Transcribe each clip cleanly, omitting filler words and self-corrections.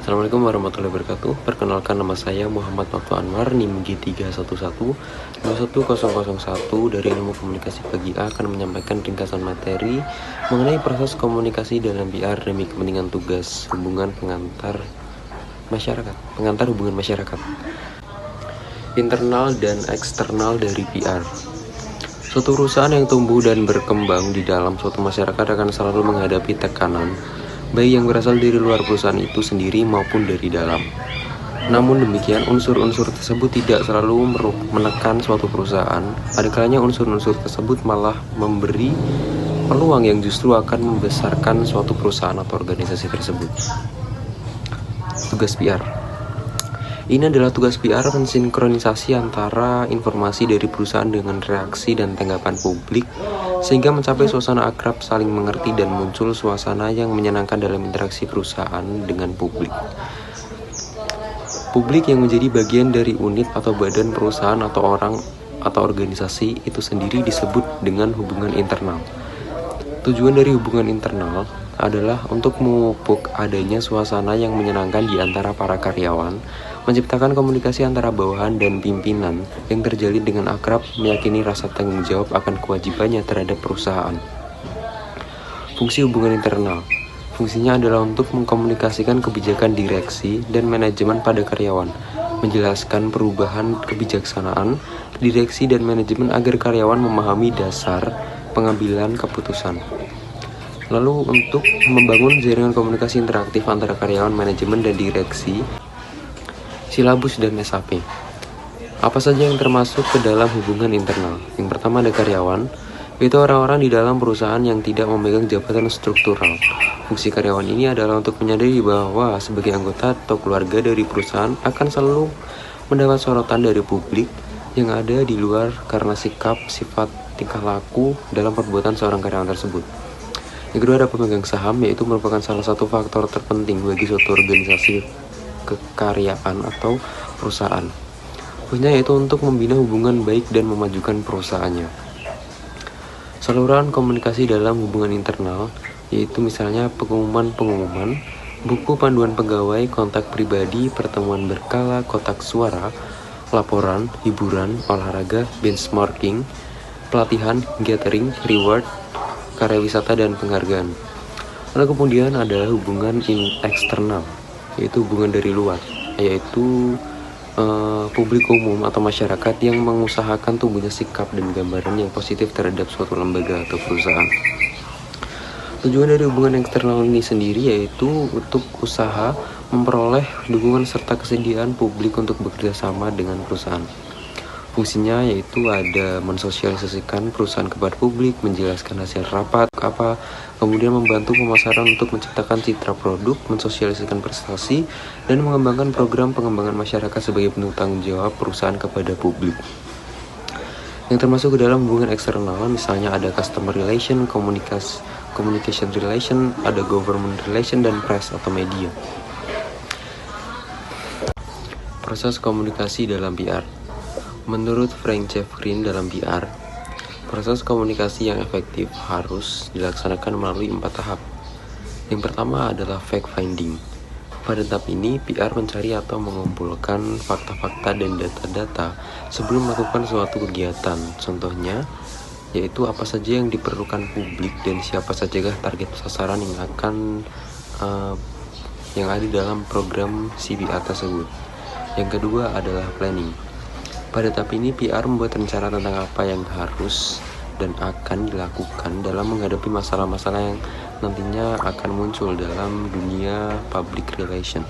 Assalamualaikum warahmatullahi wabarakatuh. Perkenalkan, nama saya Muhammad Maktu Anwar, NIM G311-21001 dari Ilmu Komunikasi Pagi A akan menyampaikan ringkasan materi mengenai proses komunikasi dalam PR demi kepentingan tugas hubungan pengantar hubungan masyarakat. Internal dan eksternal dari PR. Suatu perusahaan yang tumbuh dan berkembang di dalam suatu masyarakat akan selalu menghadapi tekanan, baik yang berasal dari luar perusahaan itu sendiri maupun dari dalam. Namun demikian, unsur-unsur tersebut tidak selalu menekan suatu perusahaan. Ada kalanya unsur-unsur tersebut malah memberi peluang yang justru akan membesarkan suatu perusahaan atau organisasi tersebut. Tugas PR. Ini adalah tugas PR, mensinkronisasi antara informasi dari perusahaan dengan reaksi dan tanggapan publik, sehingga mencapai suasana akrab, saling mengerti, dan muncul suasana yang menyenangkan dalam interaksi perusahaan dengan publik. Publik yang menjadi bagian dari unit atau badan perusahaan atau orang atau organisasi itu sendiri disebut dengan hubungan internal. Tujuan dari hubungan internal adalah untuk memupuk adanya suasana yang menyenangkan di antara para karyawan, menciptakan komunikasi antara bawahan dan pimpinan yang terjalin dengan akrab, meyakini rasa tanggung jawab akan kewajibannya terhadap perusahaan. Fungsi hubungan internal. Fungsinya adalah untuk mengkomunikasikan kebijakan direksi dan manajemen pada karyawan, menjelaskan perubahan kebijaksanaan, direksi dan manajemen agar karyawan memahami dasar pengambilan keputusan. Lalu untuk membangun jaringan komunikasi interaktif antara karyawan, manajemen, dan direksi, silabus dan SAP. Apa saja yang termasuk ke dalam hubungan internal? Yang pertama ada karyawan, yaitu orang-orang di dalam perusahaan yang tidak memegang jabatan struktural. Fungsi karyawan ini adalah untuk menyadari bahwa sebagai anggota atau keluarga dari perusahaan akan selalu mendapat sorotan dari publik yang ada di luar karena sikap, sifat, tingkah laku dalam perbuatan seorang karyawan tersebut. Yang kedua ada pemegang saham, yaitu merupakan salah satu faktor terpenting bagi suatu organisasi kekaryaan atau perusahaan. Fungsinya yaitu untuk membina hubungan baik dan memajukan perusahaannya. Saluran komunikasi dalam hubungan internal, yaitu misalnya pengumuman, buku panduan pegawai, kontak pribadi, pertemuan berkala, kotak suara, laporan, hiburan, olahraga, benchmarking, pelatihan, gathering, reward, karya wisata, dan penghargaan. Lalu kemudian ada hubungan eksternal, yaitu hubungan dari luar, yaitu publik umum atau masyarakat yang mengusahakan tumbuhnya sikap dan gambaran yang positif terhadap suatu lembaga atau perusahaan. Tujuan dari hubungan eksternal ini sendiri yaitu untuk usaha memperoleh dukungan serta kesediaan publik untuk bekerja sama dengan perusahaan. Fungsinya yaitu ada mensosialisasikan perusahaan kepada publik, menjelaskan hasil rapat, kemudian membantu pemasaran untuk menciptakan citra produk, mensosialisasikan prestasi, dan mengembangkan program pengembangan masyarakat sebagai bentuk tanggung jawab perusahaan kepada publik. Yang termasuk ke dalam hubungan eksternal misalnya ada customer relation, communication relation, ada government relation, dan press atau media. Proses komunikasi dalam PR. Menurut Frank Jeffrin dalam PR, proses komunikasi yang efektif harus dilaksanakan melalui 4 tahap. Yang pertama adalah fact finding. Pada tahap ini, PR mencari atau mengumpulkan fakta-fakta dan data-data sebelum melakukan suatu kegiatan. Contohnya, yaitu apa saja yang diperlukan publik dan siapa sajakah target sasaran yang akan yang ada dalam program CPR tersebut. Yang kedua adalah planning. Pada tahap ini, PR membuat rencana tentang apa yang harus dan akan dilakukan dalam menghadapi masalah-masalah yang nantinya akan muncul dalam dunia public relation.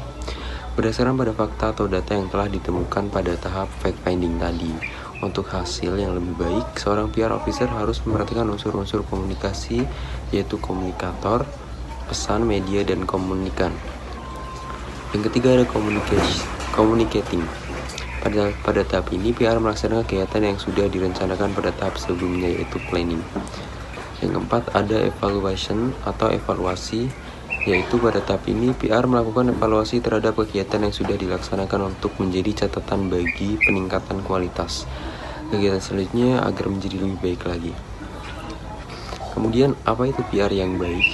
Berdasarkan pada fakta atau data yang telah ditemukan pada tahap fact finding tadi, untuk hasil yang lebih baik, seorang PR officer harus memperhatikan unsur-unsur komunikasi, yaitu komunikator, pesan, media, dan komunikan. Yang ketiga ada communicating. Pada tahap ini, PR melaksanakan kegiatan yang sudah direncanakan pada tahap sebelumnya, yaitu planning. Yang keempat, ada evaluation atau evaluasi, yaitu pada tahap ini, PR melakukan evaluasi terhadap kegiatan yang sudah dilaksanakan untuk menjadi catatan bagi peningkatan kualitas kegiatan selanjutnya agar menjadi lebih baik lagi. Kemudian, apa itu PR yang baik?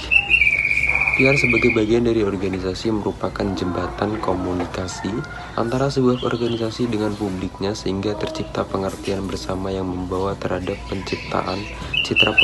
PR sebagai bagian dari organisasi merupakan jembatan komunikasi antara sebuah organisasi dengan publiknya sehingga tercipta pengertian bersama yang membawa terhadap penciptaan citra positif